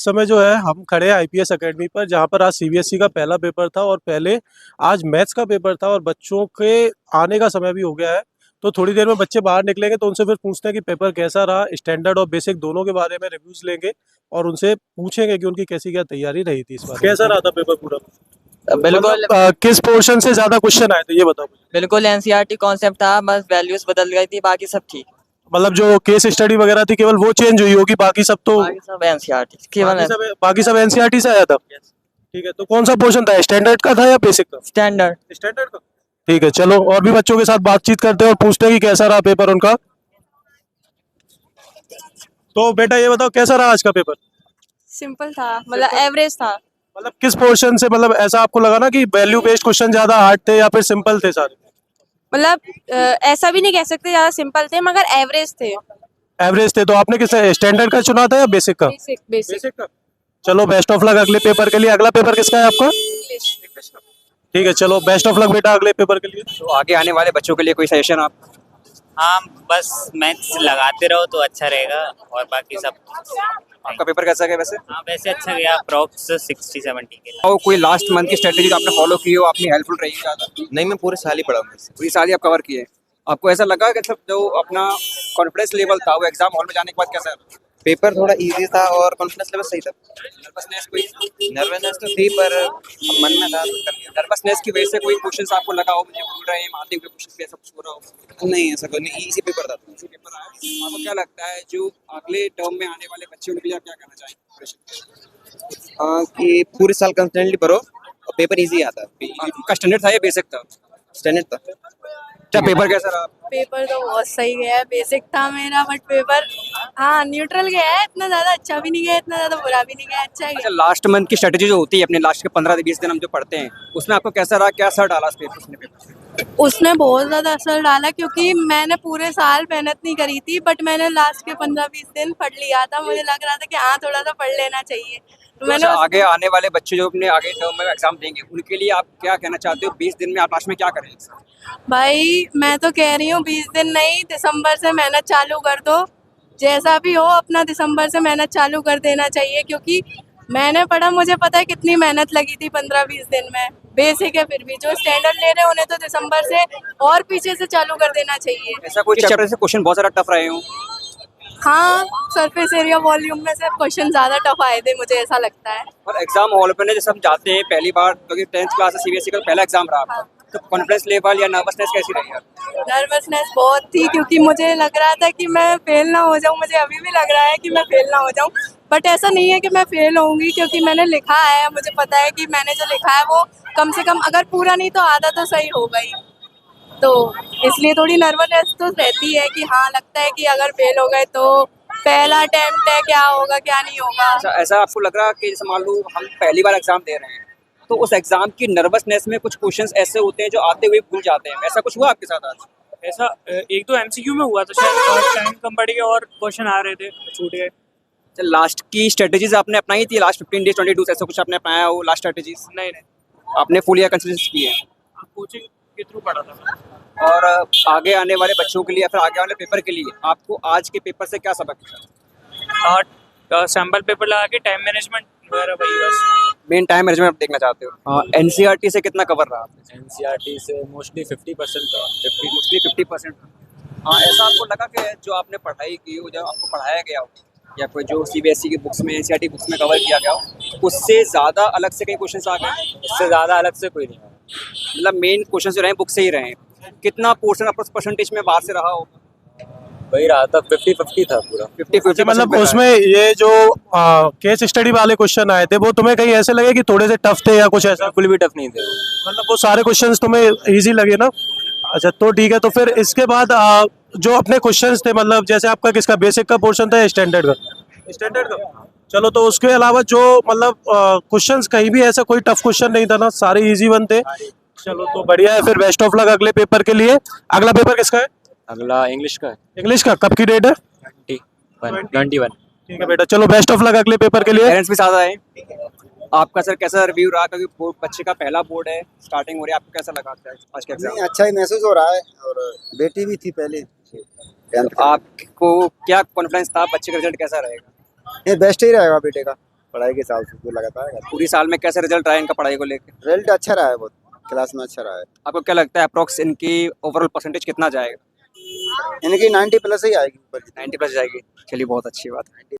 समय जो है हम खड़े हैं आईपीएस एकेडमी पर, जहाँ पर आज सीबीएसई का पहला पेपर था और पहले आज मैथ्स का पेपर था और बच्चों के आने का समय भी हो गया है। तो थोड़ी देर में बच्चे बाहर निकलेंगे तो उनसे फिर पूछते हैं कि पेपर कैसा रहा। स्टैंडर्ड और बेसिक दोनों के बारे में रिव्यूज लेंगे और उनसे पूछेंगे कि उनकी कैसी क्या तैयारी रही थी इस बार। कैसा रहा था पेपर पूरा? बिल्कुल मतलब, किस पोर्शन से ज्यादा क्वेश्चन आए थे ये बताओ मुझे। बिल्कुल एनसीईआरटी कॉन्सेप्ट था, बस वैल्यूज बदल गई थी, बाकी सब ठीक। मतलब जो केस स्टडी वगैरह थी केवल वो चेंज हुई होगी, बाकी सब तो बाकी सब एनसीईआरटी केवल बाकी सब एनसीईआरटी से आया था। ठीक है, तो कौन सा पोर्शन था, स्टैंडर्ड का था या बेसिक का? स्टैंडर्ड। स्टैंडर्ड का। ठीक है, चलो और भी बच्चों के साथ बातचीत करते हैं और पूछते हैं कि कैसा रहा पेपर उनका। तो बेटा ये बताओ कैसा रहा आज का पेपर? सिंपल था, मतलब एवरेज था। मतलब किस पोर्शन से, मतलब ऐसा आपको लगा ना कि वैल्यू बेस्ड क्वेश्चन ज्यादा हार्ड थे या फिर सिंपल थे सारे? मतलब ऐसा भी नहीं कह सकते ज्यादा सिंपल थे, मगर एवरेज थे। एवरेज थे। तो आपने किस स्टैंडर्ड का चुना था या बेसिक का? Basic basic. का। चलो बेस्ट ऑफ लक अगले पेपर के लिए। अगला पेपर किसका है आपका? इंग्लिश। ठीक है, चलो बेस्ट ऑफ लक बेटा अगले पेपर के लिए। तो आगे आने वाले बच्चों के लिए कोई सजेशन आप? हाँ, बस मैथ्स लगाते रहो तो अच्छा रहेगा और बाकी सब। आपका पेपर कैसा गया वैसे? हाँ, वैसे अच्छा गया, अप्रॉक्स 60-70 के लिए। और कोई लास्ट मंथ की स्ट्रेटेजी जो आपने फॉलो की हो, आपने हेल्पफुल रही है ज़्यादा? नहीं, मैं पूरे साल ही पढ़ा हूँ। पूरी साल ही आप कवर किए। आपको ऐसा लगा कि सब जो अपना कॉन्फिडेंस लेवल था वो एग्जाम हॉल में जाने के बाद कैसा है? पेपर थोड़ा इजी था और कॉन्फिडेंस लेवल सही था। नर्वसनेस कोई? नर्वसनेस तो थी पर मन में था तो कर लिया। नर्वसनेस की वजह से कोई क्वेश्चंस आपको लगा हो मुझे भूल रहे हैं, आते हुए क्वेश्चंस पे ऐसा कुछ हो रहा हो? नहीं, ऐसा कोई नहीं, इजी पेपर था। इसी पेपर आया। आपको क्या लगता है जो अगले टर्म में आने वाले बच्चे उनके लिए आप क्या कहना चाहेंगे? हाँ, कि पूरे साल कंसिस्टेंटली पढ़ो और पेपर इजी आता है। आपका स्टैंडर्ड था या बेसिक था? स्टैंडर्ड था। क्या पेपर कैसा रहा? पेपर तो बहुत सही गया है। बेसिक था मेरा, बट पेपर हाँ न्यूट्रल गया है। इतना ज्यादा अच्छा भी नहीं गया, इतना ज्यादा बुरा भी नहीं गया, अच्छा अच्छा, गया। लास्ट मंथ की स्ट्रेटेजी जो होती है अपने लास्ट के 15-20 दिन हम जो पढ़ते हैं उसमें आपको कैसा रहा, क्या असर डाला उस पेपर? उसने बहुत ज्यादा असर डाला, क्योंकि मैंने पूरे साल मेहनत नहीं करी थी, बट मैंने लास्ट के 15-20 दिन पढ़ लिया था। मुझे लग रहा था कि हाँ थोड़ा सा पढ़ लेना चाहिए, तो मैंने अच्छा, आगे आने वाले बच्चे जो अपने आगे टर्म में एग्जाम देंगे उनके लिए आप क्या कहना चाहते हो? 20 दिन में आप लास्ट में क्या करें? भाई मैं तो कह रही हूँ 20 दिन नहीं, दिसंबर से मेहनत चालू कर दो। जैसा भी हो अपना दिसंबर से मेहनत चालू कर देना चाहिए, क्योंकि मैंने पढ़ा, मुझे पता है कितनी मेहनत लगी थी 15-20 दिन में। बेसिक है, फिर भी जो स्टैंडर्ड ले रहे हैं उन्हें तो दिसंबर से और पीछे से चालू कर देना चाहिए। ऐसा कोई चैप्टर से क्वेश्चन बहुत सारा टफ रहे हो? हाँ, सरफेस एरिया वॉल्यूम में से क्वेश्चन ज्यादा टफ आए थे, मुझे ऐसा लगता है। और एग्जाम हॉल में जैसे हम जाते हैं पहली बार, क्योंकि 10th क्लास सीबीएसई का पहला एग्जाम रहा आपका, तो कॉन्फिडेंस लेवल या नर्वसनेस कैसी रही है? नर्वसनेस बहुत थी, क्योंकि मुझे लग रहा था कि मैं फेल ना हो जाऊं। मुझे अभी भी लग रहा है कि मैं फेल ना हो जाऊं, बट ऐसा नहीं है कि मैं फेल होऊंगी, क्योंकि मैंने लिखा है। मुझे पता है कि मैंने जो लिखा है वो कम से कम अगर पूरा नहीं तो आधा तो सही होगा ही। तो इसलिए थोड़ी नर्वसनेस तो रहती है कि हाँ लगता है कि अगर फेल हो गए तो पहला अटेम्प्ट है, क्या होगा क्या नहीं होगा। अच्छा, ऐसा आपको लग रहा है कि जैसे मान लो हम पहली बार एग्जाम दे रहे हैं तो उस एग्जाम की नर्वसनेस में कुछ क्वेश्चंस ऐसे होते हैं जो आते हुए भूल जाते हैं, ऐसा कुछ हुआ आपके साथ आज? ऐसा एक तो एमसीक्यू में हुआ था शायद, टाइम कम पड़ गया और क्वेश्चन आ रहे थे, छूट गए। लास्ट की स्ट्रेटेजीज आपने अपनाई थी? लास्ट 15 डेज 20 डेज ऐसा कुछ आपने अपनाया हो लास्ट स्ट्रेटेजीज? नहीं, आपने फुल या कंसिस्टेंस की है? कोचिंग के थ्रू पढ़ा था मैं। और आगे आने वाले बच्चों के लिए या फिर आगे वाले पेपर के लिए आपको आज के पेपर से क्या सबक मिला? सैम्पल पेपर लगा के टाइम मैनेजमेंट वगैरह, वही बस। मेन टाइम मैनेजमेंट देखना चाहते हो? एनसीईआरटी से कितना कवर रहा आपने? एनसीईआरटी से मोस्टली 50% था। मोस्टली 50%। हाँ, ऐसा आपको लगा कि जो आपने पढ़ाई की हो, जब आपको पढ़ाया गया हो या कोई जो सीबीएसई की बुक्स में, एनसीईआरटी बुक्स में कवर किया गया हो, उससे ज़्यादा अलग से कई क्वेश्चंस आ गए? इससे ज़्यादा अलग से कोई नहीं है। मतलब मेन क्वेश्चन जो रहे बुक से ही रहे। कितना पोर्शन अप्रोक्स परसेंटेज में बाहर से रहा होगा? वही रहा था, 50-50 था पूरा। 50-50 मतलब उसमें ये जो केस स्टडी वाले क्वेश्चन आए थे वो तुम्हें कहीं ऐसे लगे कि थोड़े से टफ थे या कुछ ऐसा? बिल्कुल भी टफ नहीं थे। मतलब वो सारे क्वेश्चंस तुम्हें इजी लगे ना? अच्छा, तो ठीक है। तो फिर इसके बाद जो अपने क्वेश्चंस थे, मतलब जैसे आपका किसका बेसिक का पोर्शन था या स्टैंडर्ड का? स्टैंडर्ड का। चलो, तो उसके अलावा जो मतलब क्वेश्चंस कहीं भी ऐसा कोई टफ क्वेश्चन नहीं था ना, सारे इजी वन थे। चलो, तो बढ़िया है। फिर बेस्ट ऑफ लक अगले पेपर के लिए। अगला पेपर किसका है? अगला इंग्लिश का है। इंग्लिश का कब की डेट है? 21। ठीक है बेटा, चलो बेस्ट ऑफ लक अगले पेपर के लिए। पेरेंट्स भी साथ आए। आपका सर कैसा रिव्यू रहा, क्योंकि बच्चे का पहला बोर्ड है, स्टार्टिंग हो रही है, आपको कैसा लगा आज का एग्जाम? नहीं, अच्छा ही महसूस हो रहा है, और बेटी भी थी पहले। आपको क्या कॉन्फिडेंस था बच्चे का रिजल्ट कैसा रहेगा? ये बेस्ट ही रहेगा बेटे का। पढ़ाई के हिसाब से जो लगातार है। पूरी साल में कैसे रिजल्ट रहा है इनका पढ़ाई को लेकर? रिजल्ट अच्छा रहा है, बहुत क्लास में अच्छा रहा है। आपको क्या लगता है अप्रोक्स इनकी ओवरऑल परसेंटेज कितना जाएगा? इनकी 90 प्लस ही आएगी ऊपर की। 90 प्लस जाएगी। चलिए बहुत अच्छी बात है।